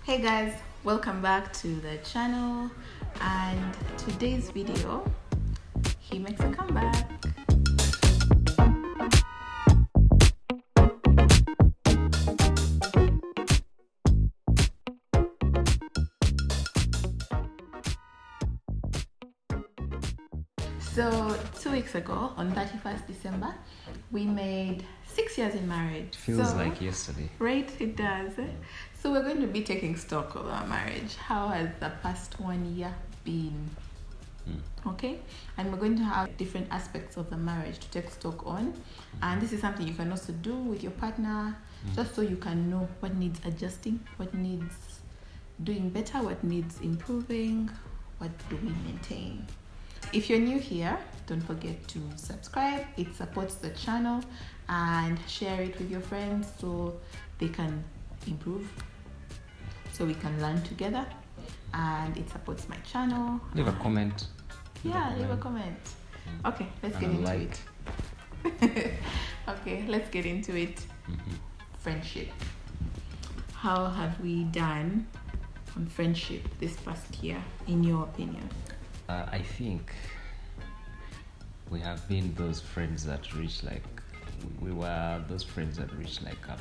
Hey guys, welcome back to the channel, and today's video, he makes a comeback. So 2 weeks ago, on 31st December, we made 6 years in marriage. Feels like yesterday. Right, it does. So we're going to be taking stock of our marriage. How has the past 1 year been? Okay, and we're going to have different aspects of the marriage to take stock on, and this is something you can also do with your partner, just so you can know what needs adjusting, what needs doing better, what needs improving, what do we maintain. If you're new here, don't forget to subscribe. It supports the channel, and share it with your friends so they can improve, so we can learn together, and it supports my channel. Leave a comment. Leave a comment. Okay, let's get into it. Okay, let's get into it. Friendship. How have we done on friendship this past year, in your opinion? I think we have been those friends that reach a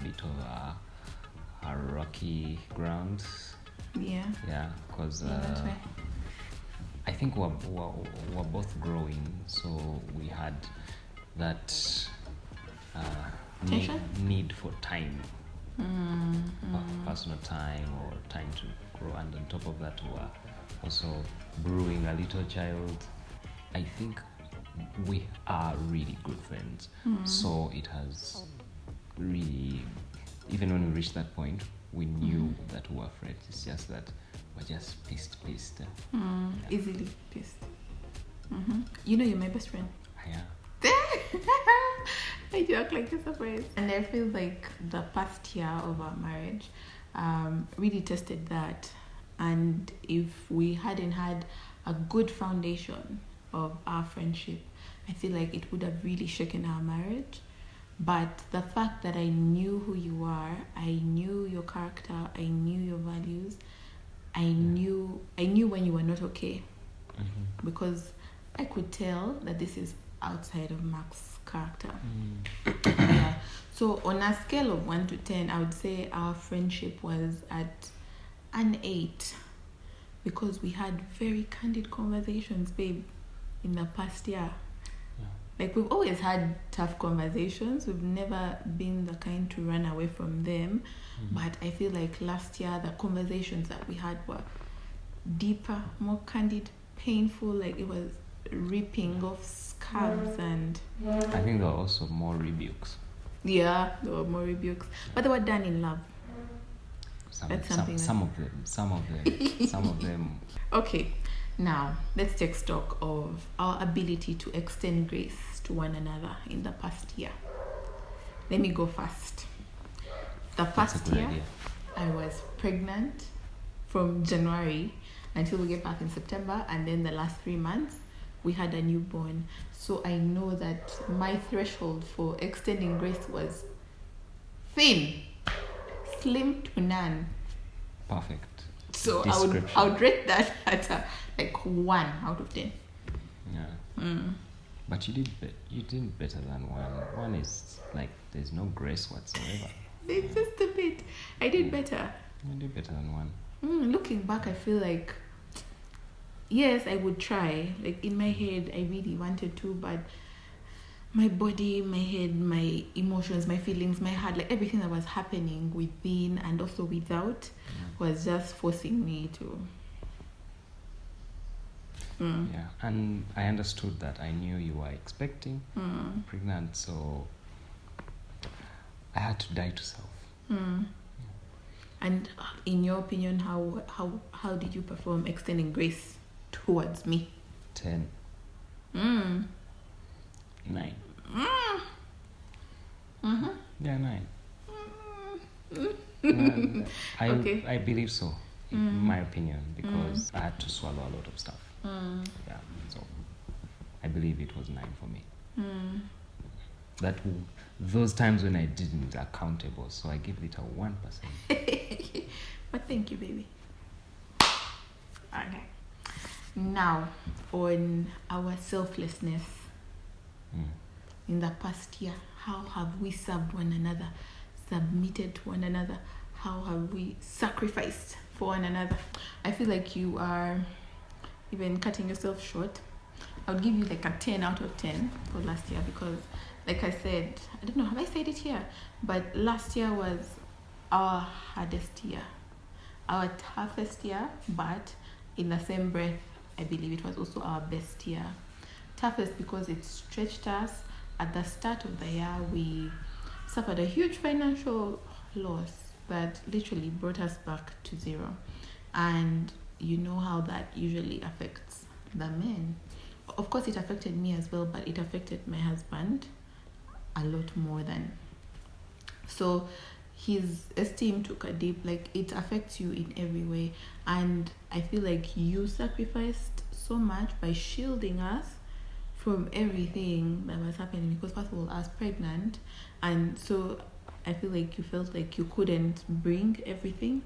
bit of a rocky ground. Yeah, because that way. I think we're both growing, so we had that need for time, personal time or time to grow, and on top of that we're also brewing a little child. I think we are really good friends, so it has really, even when we reached that point, we knew that we were friends. It's just that we're just pissed. Easily pissed. You know you're my best friend. Yeah. I do act like you're surprised. And I feel like the past year of our marriage really tested that. And if we hadn't had a good foundation of our friendship, I feel like it would have really shaken our marriage. But the fact that I knew who you are, I knew your character, I knew your values, I knew when you were not okay, because I could tell that this is outside of Mark's character. Yeah. So on a scale of 1 to 10, I would say our friendship was at an 8, because we had very candid conversations, babe, in the past year. Like, we've always had tough conversations. We've never been the kind to run away from them. But I feel like last year, the conversations that we had were deeper, more candid, painful. Like, it was ripping off scabs, and I think there were also more rebukes. Yeah, there were more rebukes. But they were done in love. Some of them. Okay. Now, let's take stock of our ability to extend grace to one another in the past year. Let me go first. The past year, idea. I was pregnant from January until we get back in September, and then the last 3 months, we had a newborn. So I know that my threshold for extending grace was thin, slim to none. Perfect. So I would rate that at like 1 out of 10. Yeah. But you did better than 1. 1 is like there's no grace whatsoever. It's just a bit. I did better. You did better than 1. Looking back, I feel like, yes, I would try. Like, in my head, I really wanted to, but my body, my head, my emotions, my feelings, my heart, like everything that was happening within and also without was just forcing me to. Yeah, and I understood that. I knew you were expecting, pregnant, so I had to die to self. And in your opinion, how did you perform extending grace towards me? 10. 9. Yeah, 9. Okay. I believe so, in my opinion, because I had to swallow a lot of stuff. Yeah, so I believe it was 9 for me. Those times when I didn't accountable, so I give it a 1%. But but thank you, baby. Okay. Now, on our selflessness in the past year, how have we served one another, submitted to one another? How have we sacrificed for one another? I feel like you are even cutting yourself short. I would give you like a 10 out of 10 for last year because, like I said, I don't know, have I said it here? But last year was our hardest year, our toughest year, but in the same breath, I believe it was also our best year. Toughest because it stretched us. At the start of the year, we suffered a huge financial loss that literally brought us back to zero. And you know how that usually affects the men. Of course, it affected me as well, but it affected my husband a lot more than. So his esteem took a dip. Like, it affects you in every way. And I feel like you sacrificed so much by shielding us from everything that was happening, because first of all, I was pregnant, and so I feel like you felt like you couldn't bring everything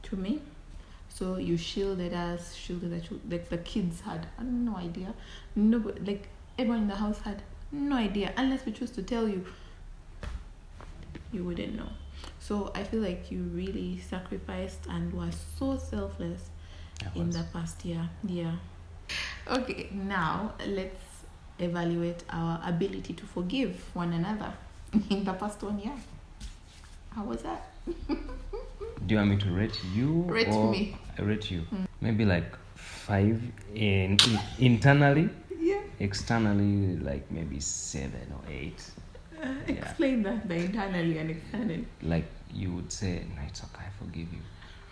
to me. So you shielded us, like the kids had no idea. Nobody, like everyone in the house had no idea. Unless we choose to tell you, you wouldn't know. So I feel like you really sacrificed and were so selfless in the past year. Yeah. Okay, now let's evaluate our ability to forgive one another in the past 1 year. How was that? Do you want me to rate you? Rate or me. I rate you. Maybe like 5 internally. Yeah. Externally, like maybe 7 or 8. Explain that, the internally and externally. Like you would say, no, it's okay, I forgive you.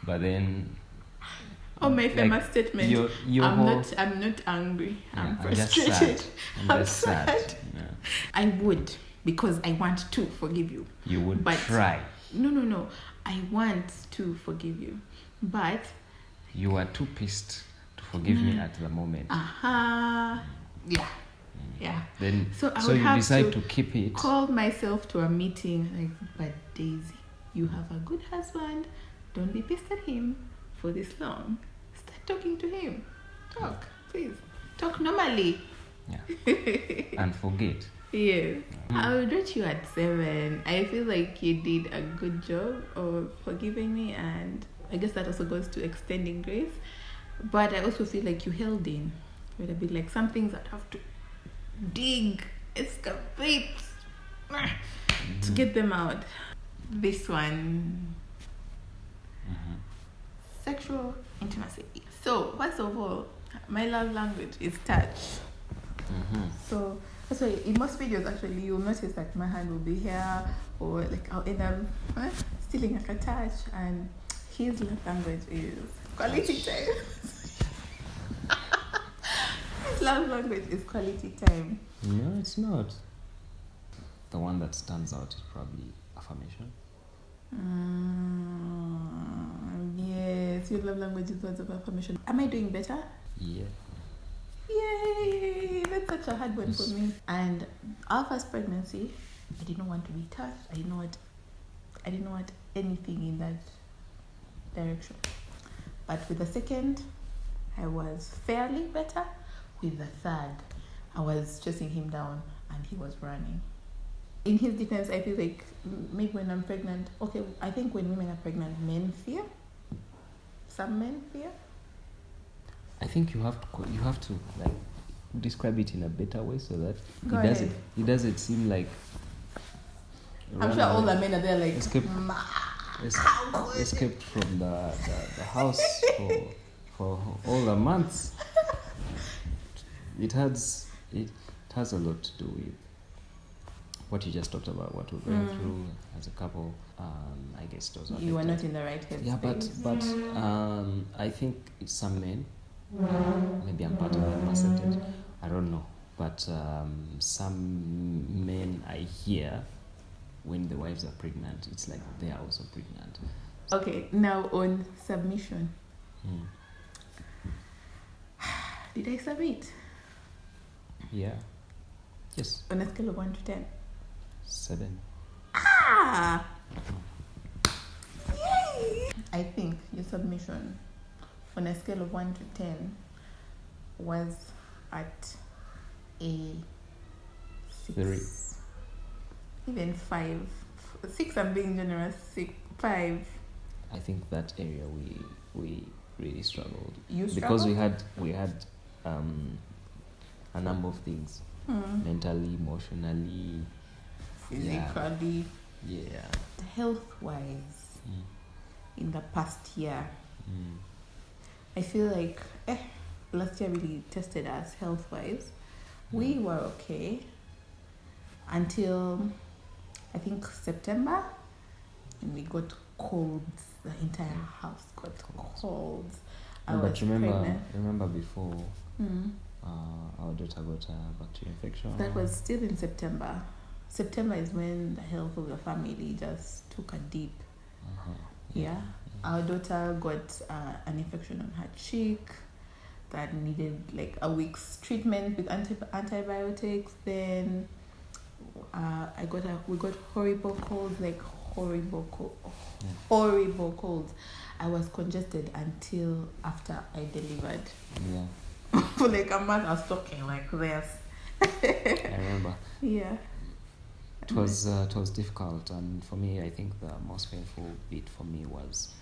But then, my famous statement. I'm not angry. I'm frustrated. I'm just sad. Yeah. I would, because I want to forgive you. You would try. No. I want to forgive you, but you are too pissed to forgive me at the moment. Yeah. Then so you decide to keep it. Call myself to a meeting like, but Daisy, you have a good husband. Don't be pissed at him for this long. Start talking to him. Talk, please. Talk normally. Yeah. And forget. Yes. I would rate you at 7. I feel like you did a good job of forgiving me, and I guess that also goes to extending grace. But I also feel like you held in with a bit, like some things that have to dig, excavate to get them out. This one, sexual intimacy. So first of all, my love language is touch. So that's why in most videos, actually, you'll notice that my hand will be here, or like I'll end up stealing like a touch, and his love language is quality time. His love language is quality time. No, it's not. The one that stands out is probably affirmation. Yes, your love language is words of affirmation. Am I doing better? Yeah. Yay! That's such a hard one for me. And our first pregnancy, I didn't want to be touched. I didn't want anything in that direction. But with the second, I was fairly better. With the third, I was chasing him down and he was running. In his defense, I feel like maybe when I'm pregnant, okay, I think when women are pregnant, men fear. Some men fear. I think you have to like describe it in a better way so that it doesn't seem like. I'm sure all the men are there like escaped from the house for all the months. It has a lot to do with what you just talked about, what we're going through as a couple. I guess those are. You were not in the right headspace. Yeah, but I think some men. Maybe I'm part of that percentage. I don't know, but some men I hear when the wives are pregnant, it's like they are also pregnant. Okay, now on submission. Did I submit? Yeah. Yes. On a scale of 1 to 10. 7. Yay! I think your submission on a scale of 1 to 10 was at a 6. 3. Even 5. 6, I'm being generous. 5. I think that area we really struggled. You because struggled? we had a number of things, mentally, emotionally, physically, yeah, health-wise, in the past year. Mm. I feel like last year really tested us health-wise. We were okay until I think September, and we got colds. The entire house got colds. No, but remember before our daughter got a bacterial infection. That was still in September. September is when the health of the family just took a dip. Yeah. Our daughter got an infection on her cheek that needed like a week's treatment with antibiotics. Then we got horrible colds, like horrible colds. I was congested until after I delivered. Yeah. For like a month I was talking like this. I remember. Yeah. It was difficult, and for me, I think the most painful bit for me was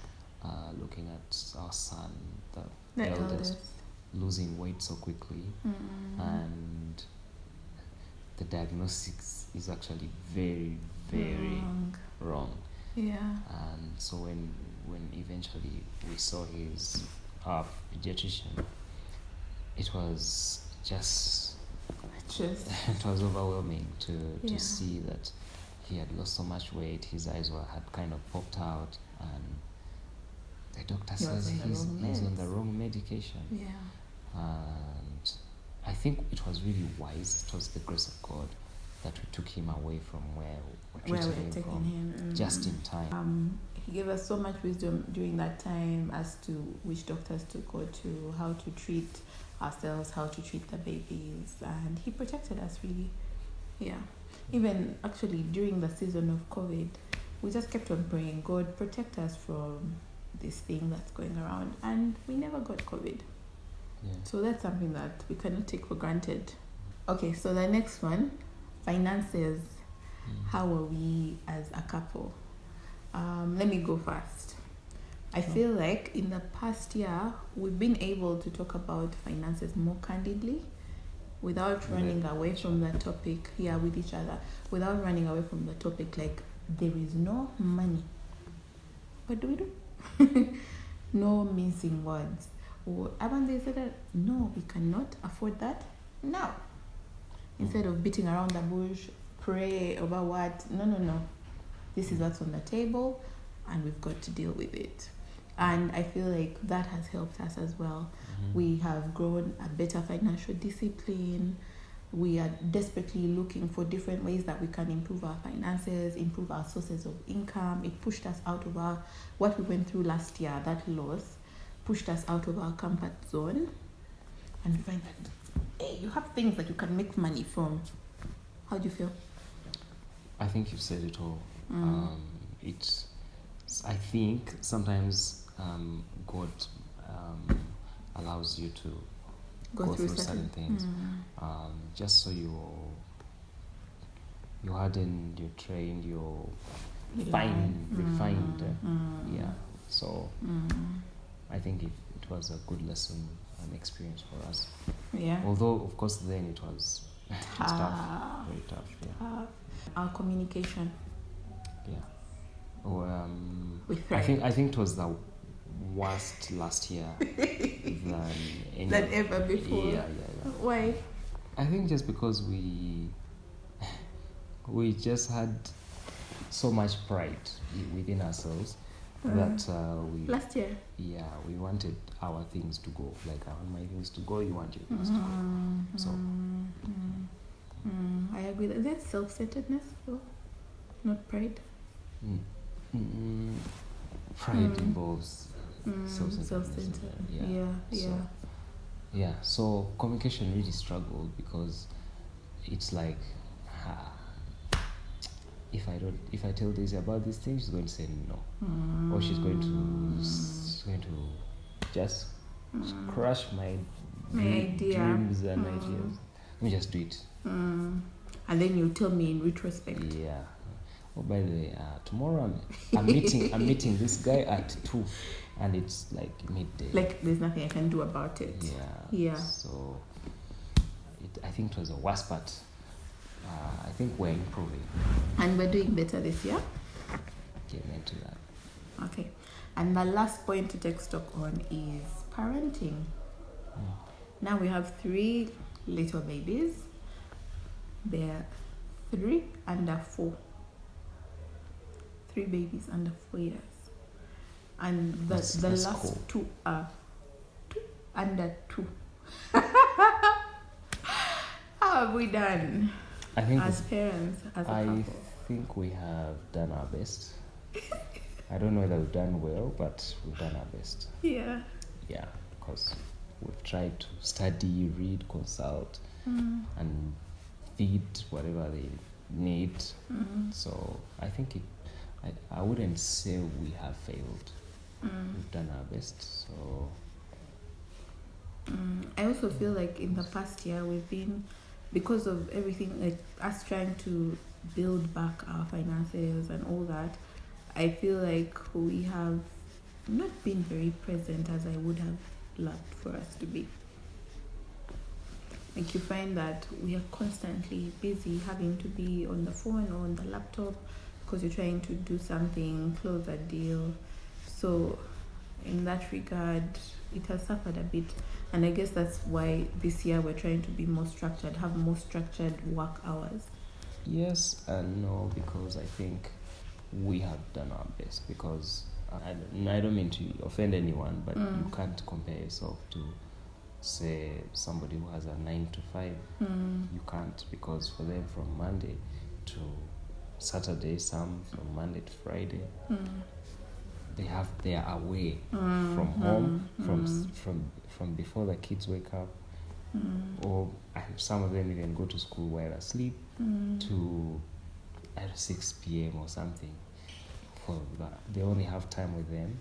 looking at our son, the eldest, losing weight so quickly, and the diagnosis is actually very, very wrong. Yeah. And so when eventually we saw his pediatrician, it was just it was overwhelming to see that he had lost so much weight. His eyes had kind of popped out, and the doctor says he's on the wrong medication. Yeah. And I think it was really wise. It was the grace of God that we took him away from where we were taking him just in time. He gave us so much wisdom during that time as to which doctors to go to, how to treat ourselves, how to treat the babies, and he protected us really. Yeah. Even actually during the season of COVID, we just kept on praying, God protect us from this thing that's going around, and we never got COVID. Yeah. So that's something that we cannot take for granted. Okay, so the next one, finances. How are we as a couple? Let me go first. I feel like in the past year, we've been able to talk about finances more candidly without running away from the topic. Yeah, with each other. Without running away from the topic, like there is no money. What do we do? No mincing words. Or haven't they said that? No, we cannot afford that now. Instead of beating around the bush, pray over what? No. This is what's on the table, and we've got to deal with it. And I feel like that has helped us as well. We have grown a better financial discipline. We are desperately looking for different ways that we can improve our finances, improve our sources of income. It pushed us out of what we went through last year, that loss, pushed us out of our comfort zone. And we find that, hey, you have things that you can make money from. How do you feel? I think you said it all. I think sometimes God allows you to go through certain things, just so you're hardened, you're trained, you're refined. Yeah. So I think it was a good lesson and experience for us. Yeah. Although, of course, then it was tough, very tough. Yeah. Our communication. Yeah. I think it was the worst last year than ever before. Yeah. Why? I think just because we just had so much pride within ourselves that we last year. Yeah, we wanted our things to go. Like, I want my things to go. You want your things to go. So. I agree. That's self-centeredness, though, not pride. Pride involves self-centeredness. Yeah. So communication really struggled because it's like, if I tell Daisy about this thing, she's going to say no, or she's going to to just crush my idea. dreams and ideas. Let me just do it. And then you tell me in retrospect. Yeah. Oh, by the way, tomorrow I'm meeting this guy at 2, and it's like midday. Like there's nothing I can do about it. Yeah. So I think it was the worst part. I think we're improving. And we're doing better this year. Get into that. Okay. And the last point to take stock on is parenting. Now we have 3 little babies. They're 3 under 4. 3 babies under 4 years. And the last cool. 2 are 2 under 2. How have we done? I think as parents, as a couple? think we have done our best. I don't know whether we've done well, but we've done our best. Yeah. Yeah, because we've tried to study, read, consult, and feed whatever they need. So I think I wouldn't say we have failed. We've done our best. So I also feel like in the past year we've been, because of everything, like us trying to build back our finances and all that, I feel like we have not been very present as I would have loved for us to be. Like you find that we are constantly busy, having to be on the phone or on the laptop because you're trying to do something, close a deal. So in that regard, it has suffered a bit. And I guess that's why this year we're trying to be more structured, have more structured work hours. yes and no, because I think we have done our best. Because I don't mean to offend anyone, but you can't compare yourself to, say, somebody who has a 9 to 5. You can't, because for them from Monday to Saturday, some from Monday to Friday, they are away from home, from before the kids wake up, or some of them even go to school while asleep to at 6 p.m. or something. For that, they only have time with them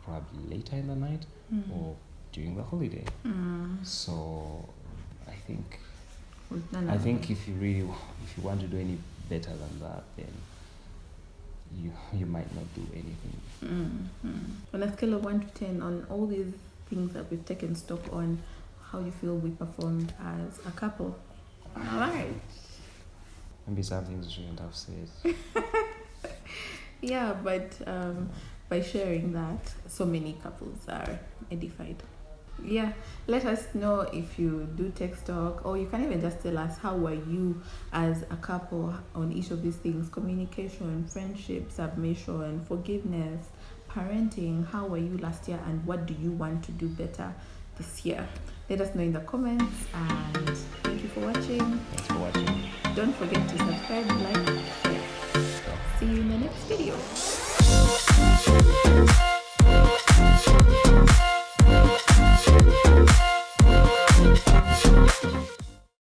probably later in the night or during the holiday. So I think if you want to do any better than that, then you might not do anything. On a scale of 1 to 10, on all these things that we've taken stock on, how you feel we performed as a couple? All right. Maybe some things you shouldn't have said. Yeah, but by sharing that, so many couples are edified. Yeah, let us know if you do take stock, or you can even just tell us how were you as a couple on each of these things: communication, friendship, submission, forgiveness, parenting. How were you last year, and what do you want to do better this year? Let us know in the comments, and thank you for watching. Thanks for watching. Don't forget to subscribe, like, share. See you in the next video.